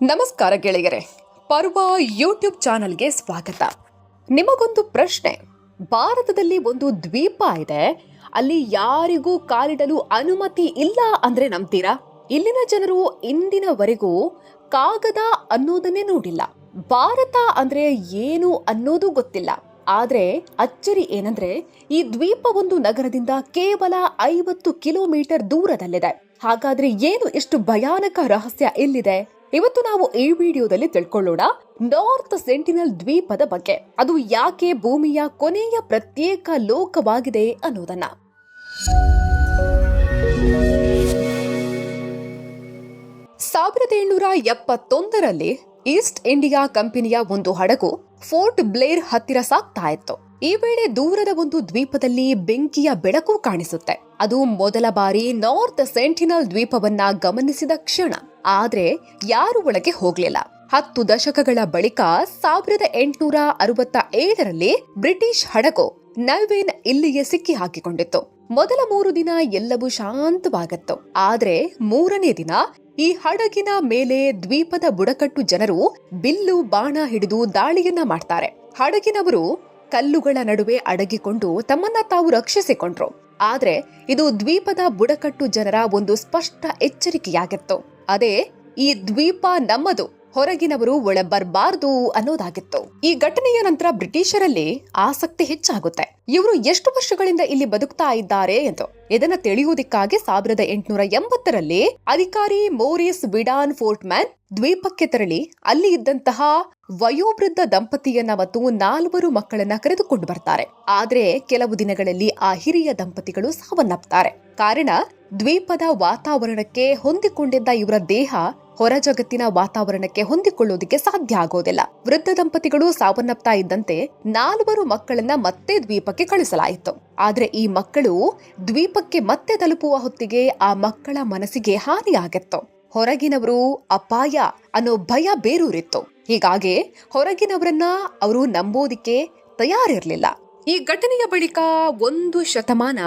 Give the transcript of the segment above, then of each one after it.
ನಮಸ್ಕಾರ ಗೆಳೆಯರೆ, ಪರ್ವ ಯೂಟ್ಯೂಬ್ ಚಾನಲ್ಗೆ ಸ್ವಾಗತ. ನಿಮಗೊಂದು ಪ್ರಶ್ನೆ. ಭಾರತದಲ್ಲಿ ಒಂದು ದ್ವೀಪ ಇದೆ, ಅಲ್ಲಿ ಯಾರಿಗೂ ಕಾಲಿಡಲು ಅನುಮತಿ ಇಲ್ಲ ಅಂದ್ರೆ ನಂಬ್ತೀರಾ? ಇಲ್ಲಿನ ಜನರು ಇಂದಿನವರೆಗೂ ಕಾಗದ ಅನ್ನೋದನ್ನೇ ನೋಡಿಲ್ಲ. ಭಾರತ ಅಂದ್ರೆ ಏನು ಅನ್ನೋದು ಗೊತ್ತಿಲ್ಲ. ಆದ್ರೆ ಅಚ್ಚರಿ ಏನಂದ್ರೆ ಈ ದ್ವೀಪ ಒಂದು ನಗರದಿಂದ ಕೇವಲ 50 ಕಿಲೋಮೀಟರ್ ದೂರದಲ್ಲಿದೆ. ಹಾಗಾದ್ರೆ ಏನು ಇಷ್ಟು ಭಯಾನಕ ರಹಸ್ಯ ಇಲ್ಲಿದೆ? ಇವತ್ತು ನಾವು ಈ ವಿಡಿಯೋದಲ್ಲಿ ತಿಳ್ಕೊಳ್ಳೋಣ ನಾರ್ತ್ ಸೆಂಟಿನಲ್ ದ್ವೀಪದ ಬಗ್ಗೆ. ಅದು ಯಾಕೆ ಭೂಮಿಯ ಕೊನೆಯ ಪ್ರತ್ಯೇಕ ಲೋಕವಾಗಿದೆ ಅನ್ನೋದನ್ನ. 1771ರಲ್ಲಿ ಈಸ್ಟ್ ಇಂಡಿಯಾ ಕಂಪನಿಯ ಒಂದು ಹಡಗು ಫೋರ್ಟ್ ಬ್ಲೇರ್ ಹತ್ತಿರ ಸಾಗ್ತಾ ಇತ್ತು. ಈ ವೇಳೆ ದೂರದ ಒಂದು ದ್ವೀಪದಲ್ಲಿ ಬೆಂಕಿಯ ಬೆಳಕು ಕಾಣಿಸುತ್ತೆ. ಅದು ಮೊದಲ ಬಾರಿ ನಾರ್ತ್ ಸೆಂಟಿನಲ್ ದ್ವೀಪವನ್ನ ಗಮನಿಸಿದ ಕ್ಷಣ. ಆದ್ರೆ ಯಾರು ಒಳಗೆ ಹೋಗ್ಲಿಲ್ಲ. 10 ದಶಕಗಳ ಬಳಿಕ 1867ರಲ್ಲಿ ಬ್ರಿಟಿಷ್ ಹಡಗು ನೈವೇನ್ ಇಲ್ಲಿಗೆ ಸಿಕ್ಕಿ ಹಾಕಿಕೊಂಡಿತ್ತು. ಮೊದಲ 3 ದಿನ ಎಲ್ಲವೂ ಶಾಂತವಾಗಿತ್ತು. ಆದ್ರೆ 3ನೇ ದಿನ ಈ ಹಡಗಿನ ಮೇಲೆ ದ್ವೀಪದ ಬುಡಕಟ್ಟು ಜನರು ಬಿಲ್ಲು ಬಾಣ ಹಿಡಿದು ದಾಳಿಯನ್ನ ಮಾಡ್ತಾರೆ. ಹಡಗಿನವರು ಕಲ್ಲುಗಳ ನಡುವೆ ಅಡಗಿಕೊಂಡು ತಮ್ಮನ್ನ ತಾವು ರಕ್ಷಿಸಿಕೊಂಡ್ರು. ಆದ್ರೆ ಇದು ದ್ವೀಪದ ಬುಡಕಟ್ಟು ಜನರ ಒಂದು ಸ್ಪಷ್ಟ ಎಚ್ಚರಿಕೆಯಾಗಿತ್ತು. ಅದೇ, ಈ ದ್ವೀಪ ನಮ್ಮದು, ಹೊರಗಿನವರು ಒಳ ಬರಬಾರದು ಅನ್ನೋದಾಗಿತ್ತು. ಈ ಘಟನೆಯ ನಂತರ ಬ್ರಿಟಿಷರಲ್ಲಿ ಆಸಕ್ತಿ ಹೆಚ್ಚಾಗುತ್ತೆ. ಇವರು ಎಷ್ಟು ವರ್ಷಗಳಿಂದ ಇಲ್ಲಿ ಬದುಕ್ತಾ ಇದ್ದಾರೆ ಎಂದು. ಇದನ್ನ ತಿಳಿಯುವುದಕ್ಕಾಗಿ 1880ರಲ್ಲಿ ಅಧಿಕಾರಿ ಮೋರಿಸ್ ವಿಡಾನ್ ಫೋರ್ಟ್ಮ್ಯಾನ್ ದ್ವೀಪಕ್ಕೆ ತೆರಳಿ ಅಲ್ಲಿ ಇದ್ದಂತಹ ವಯೋವೃದ್ಧ ದಂಪತಿಯನ್ನ ಮತ್ತು 4 ಮಕ್ಕಳನ್ನ ಕರೆದುಕೊಂಡು ಬರ್ತಾರೆ. ಆದ್ರೆ ಕೆಲವು ದಿನಗಳಲ್ಲಿ ಆ ಹಿರಿಯ ದಂಪತಿಗಳು ಸಾವನ್ನಪ್ತಾರೆ. ಕಾರಣ, ದ್ವೀಪದ ವಾತಾವರಣಕ್ಕೆ ಹೊಂದಿಕೊಂಡಿದ್ದ ಇವರ ದೇಹ ಹೊರ ಜಗತ್ತಿನ ವಾತಾವರಣಕ್ಕೆ ಹೊಂದಿಕೊಳ್ಳೋದಕ್ಕೆ ಸಾಧ್ಯ ಆಗೋದಿಲ್ಲ. ವೃದ್ಧ ದಂಪತಿಗಳು ಸಾವನ್ನಪ್ತಾ ಇದ್ದಂತೆ 4 ಮಕ್ಕಳನ್ನ ಮತ್ತೆ ದ್ವೀಪಕ್ಕೆ ಕಳಿಸಲಾಯಿತು. ಆದ್ರೆ ಈ ಮಕ್ಕಳು ದ್ವೀಪಕ್ಕೆ ಮತ್ತೆ ತಲುಪುವ ಹೊತ್ತಿಗೆ ಆ ಮಕ್ಕಳ ಮನಸ್ಸಿಗೆ ಹಾನಿಯಾಗಿತ್ತು. ಹೊರಗಿನವರು ಅಪಾಯ ಅನ್ನೋ ಭಯ ಬೇರೂರಿತ್ತು. ಹೀಗಾಗಿ ಹೊರಗಿನವರನ್ನ ಅವರು ನಂಬೋದಿಕ್ಕೆ ತಯಾರಿರ್ಲಿಲ್ಲ. ಈ ಘಟನೆಯ ಬಳಿಕ 1 ಶತಮಾನ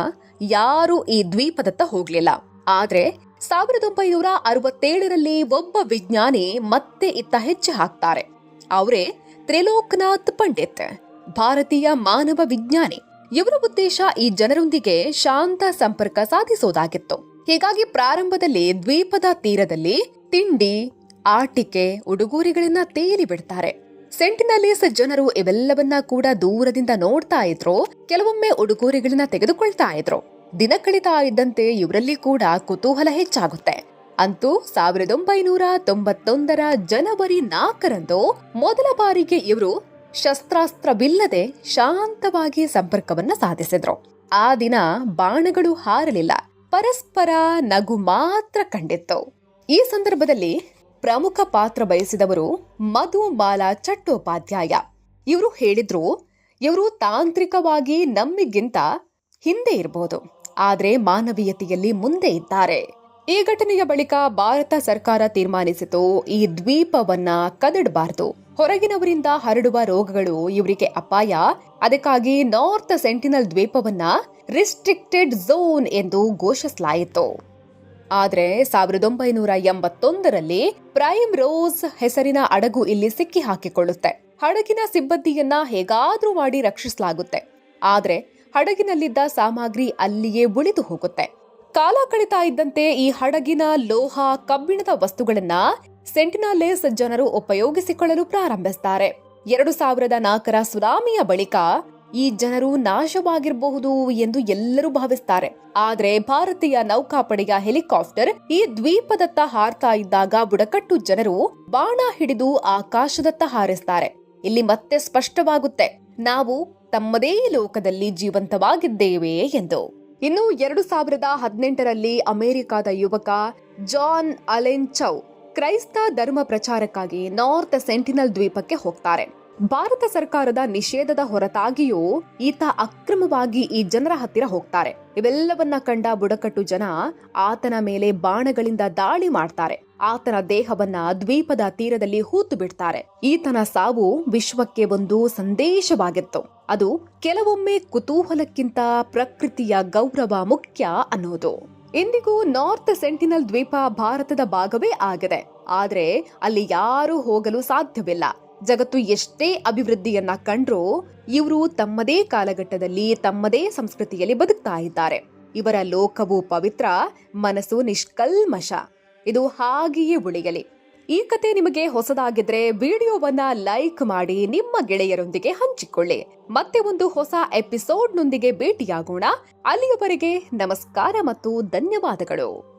ಯಾರು ಈ ದ್ವೀಪದತ್ತ ಹೋಗ್ಲಿಲ್ಲ. ಆದ್ರೆ 1967ರಲ್ಲಿ ಒಬ್ಬ ವಿಜ್ಞಾನಿ ಮತ್ತೆ ಇತ್ತ ಹೆಜ್ಜೆ ಹಾಕ್ತಾರೆ. ಅವರೇ ತ್ರಿಲೋಕನಾಥ್ ಪಂಡಿತ್, ಭಾರತೀಯ ಮಾನವ ವಿಜ್ಞಾನಿ. ಇವರ ಉದ್ದೇಶ ಈ ಜನರೊಂದಿಗೆ ಶಾಂತ ಸಂಪರ್ಕ ಸಾಧಿಸೋದಾಗಿತ್ತು. ಹೀಗಾಗಿ ಪ್ರಾರಂಭದಲ್ಲಿ ದ್ವೀಪದ ತೀರದಲ್ಲಿ ತಿಂಡಿ, ಆಟಿಕೆ, ಉಡುಗೊರೆಗಳನ್ನ ತೇಲಿ ಬಿಡ್ತಾರೆ. ಸೆಂಟಿನಲೀಸ್ ಜನರು ಇವೆಲ್ಲವನ್ನ ಕೂಡ ದೂರದಿಂದ ನೋಡ್ತಾ ಇದ್ರು. ಕೆಲವೊಮ್ಮೆ ಉಡುಗೊರೆಗಳನ್ನ ತೆಗೆದುಕೊಳ್ತಾ ಇದ್ರು. ದಿನ ಕಳೀತಾ ಇದ್ದಂತೆ ಇವರಲ್ಲಿ ಕೂಡ ಕುತೂಹಲ ಹೆಚ್ಚಾಗುತ್ತೆ. ಅಂತೂ 1991ರ ಜನವರಿ 4ರಂದು ಮೊದಲ ಬಾರಿಗೆ ಇವರು ಶಸ್ತ್ರಾಸ್ತ್ರವಿಲ್ಲದೆ ಶಾಂತವಾಗಿ ಸಂಪರ್ಕವನ್ನ ಸಾಧಿಸಿದ್ರು. ಆ ದಿನ ಬಾಣಗಳು ಹಾರಲಿಲ್ಲ, ಪರಸ್ಪರ ನಗು ಮಾತ್ರ ಕಂಡಿತ್ತು. ಈ ಸಂದರ್ಭದಲ್ಲಿ ಪ್ರಮುಖ ಪಾತ್ರ ವಹಿಸಿದವರು ಮಧುಮಾಲಾ ಚಟ್ಟೋಪಾಧ್ಯಾಯ. ಇವರು ಹೇಳಿದ್ರು, ಇವರು ತಾಂತ್ರಿಕವಾಗಿ ನಮ್ಮಿಗಿಂತ ಹಿಂದೆ ಇರಬಹುದು, ಆದ್ರೆ ಮಾನವೀಯತೆಯಲ್ಲಿ ಮುಂದೆ ಇದ್ದಾರೆ. ಈ ಘಟನೆಯ ಬಳಿಕ ಭಾರತ ಸರ್ಕಾರ ತೀರ್ಮಾನಿಸಿತು, ಈ ದ್ವೀಪವನ್ನ ಕದಡಬಾರದು. ಹೊರಗಿನವರಿಂದ ಹರಡುವ ರೋಗಗಳು ಇವರಿಗೆ ಅಪಾಯ. ಅದಕ್ಕಾಗಿ ನಾರ್ತ್ ಸೆಂಟಿನಲ್ ದ್ವೀಪವನ್ನ ರಿಸ್ಟ್ರಿಕ್ಟೆಡ್ ಝೋನ್ ಎಂದು ಘೋಷಿಸಲಾಯಿತು. ಆದ್ರೆ 1981ರಲ್ಲಿ ಪ್ರೈಮ್ ರೋಸ್ ಹೆಸರಿನ ಹಡಗು ಇಲ್ಲಿ ಸಿಕ್ಕಿ ಹಾಕಿಕೊಳ್ಳುತ್ತೆ. ಹಡಗಿನ ಸಿಬ್ಬಂದಿಯನ್ನ ಹೇಗಾದ್ರೂ ಮಾಡಿ ರಕ್ಷಿಸಲಾಗುತ್ತೆ. ಆದ್ರೆ ಹಡಗಿನಲ್ಲಿದ್ದ ಸಾಮಗ್ರಿ ಅಲ್ಲಿಯೇ ಉಳಿದು ಹೋಗುತ್ತೆ. ಕಾಲ ಕಳೀತಾ ಇದ್ದಂತೆ ಈ ಹಡಗಿನ ಲೋಹ, ಕಬ್ಬಿಣದ ವಸ್ತುಗಳನ್ನ ಸೆಂಟಿನಲೀಸ್ ಜನರು ಉಪಯೋಗಿಸಿಕೊಳ್ಳಲು ಪ್ರಾರಂಭಿಸುತ್ತಾರೆ. 2004ರ ಸುನಾಮಿಯ ಬಳಿಕ ಈ ಜನರು ನಾಶವಾಗಿರಬಹುದು ಎಂದು ಎಲ್ಲರೂ ಭಾವಿಸ್ತಾರೆ. ಆದ್ರೆ ಭಾರತೀಯ ನೌಕಾಪಡೆಯ ಹೆಲಿಕಾಪ್ಟರ್ ಈ ದ್ವೀಪದತ್ತ ಹಾರ್ತಾ ಇದ್ದಾಗ ಬುಡಕಟ್ಟು ಜನರು ಬಾಣ ಹಿಡಿದು ಆಕಾಶದತ್ತ ಹಾರಿಸ್ತಾರೆ. ಇಲ್ಲಿ ಮತ್ತೆ ಸ್ಪಷ್ಟವಾಗುತ್ತೆ, ನಾವು ತಮ್ಮದೇ ಲೋಕದಲ್ಲಿ ಜೀವಂತವಾಗಿದ್ದೇವೆ ಎಂದು. ಇನ್ನು 2018ರಲ್ಲಿ ಅಮೆರಿಕದ ಯುವಕ ಜಾನ್ ಅಲೆನ್ ಚೌ ಕ್ರೈಸ್ತ ಧರ್ಮ ಪ್ರಚಾರಕ್ಕಾಗಿ ನಾರ್ತ್ ಸೆಂಟಿನಲ್ ದ್ವೀಪಕ್ಕೆ ಹೋಗ್ತಾರೆ. ಭಾರತ ಸರ್ಕಾರದ ನಿಷೇಧದ ಹೊರತಾಗಿಯೂ ಈತ ಅಕ್ರಮವಾಗಿ ಈ ಜನರ ಹತ್ತಿರ ಹೋಗ್ತಾರೆ. ಇವೆಲ್ಲವನ್ನ ಕಂಡ ಬುಡಕಟ್ಟು ಜನ ಆತನ ಮೇಲೆ ಬಾಣಗಳಿಂದ ದಾಳಿ ಮಾಡ್ತಾರೆ. ಆತನ ದೇಹವನ್ನ ದ್ವೀಪದ ತೀರದಲ್ಲಿ ಹೂತು ಬಿಡ್ತಾರೆ. ಈತನ ಸಾವು ವಿಶ್ವಕ್ಕೆ ಒಂದು ಸಂದೇಶವಾಗಿತ್ತು. ಅದು ಕೆಲವೊಮ್ಮೆ ಕುತೂಹಲಕ್ಕಿಂತ ಪ್ರಕೃತಿಯ ಗೌರವ ಮುಖ್ಯ ಅನ್ನೋದು. ಇಂದಿಗೂ ನಾರ್ತ್ ಸೆಂಟಿನಲ್ ದ್ವೀಪ ಭಾರತದ ಭಾಗವೇ ಆಗಿದೆ. ಆದ್ರೆ ಅಲ್ಲಿ ಯಾರೂ ಹೋಗಲು ಸಾಧ್ಯವಿಲ್ಲ. ಜಗತ್ತು ಎಷ್ಟೇ ಅಭಿವೃದ್ಧಿಯನ್ನ ಕಂಡ್ರೂ ಇವರು ತಮ್ಮದೇ ಕಾಲಘಟ್ಟದಲ್ಲಿ ತಮ್ಮದೇ ಸಂಸ್ಕೃತಿಯಲ್ಲಿ ಬದುಕ್ತಾ ಇದ್ದಾರೆ. ಇವರ ಲೋಕವು ಪವಿತ್ರ, ಮನಸ್ಸು ನಿಷ್ಕಲ್ಮಶ. ಇದು ಹಾಗೆಯೇ ಉಳಿಯಲಿ. ಈ ಕತೆ ನಿಮಗೆ ಹೊಸದಾಗಿದ್ರೆ ವಿಡಿಯೋವನ್ನ ಲೈಕ್ ಮಾಡಿ ನಿಮ್ಮ ಗೆಳೆಯರೊಂದಿಗೆ ಹಂಚಿಕೊಳ್ಳಿ. ಮತ್ತೆ ಒಂದು ಹೊಸ ಎಪಿಸೋಡ್ನೊಂದಿಗೆ ಭೇಟಿಯಾಗೋಣ. ಅಲ್ಲಿಯವರೆಗೆ ನಮಸ್ಕಾರ ಮತ್ತು ಧನ್ಯವಾದಗಳು.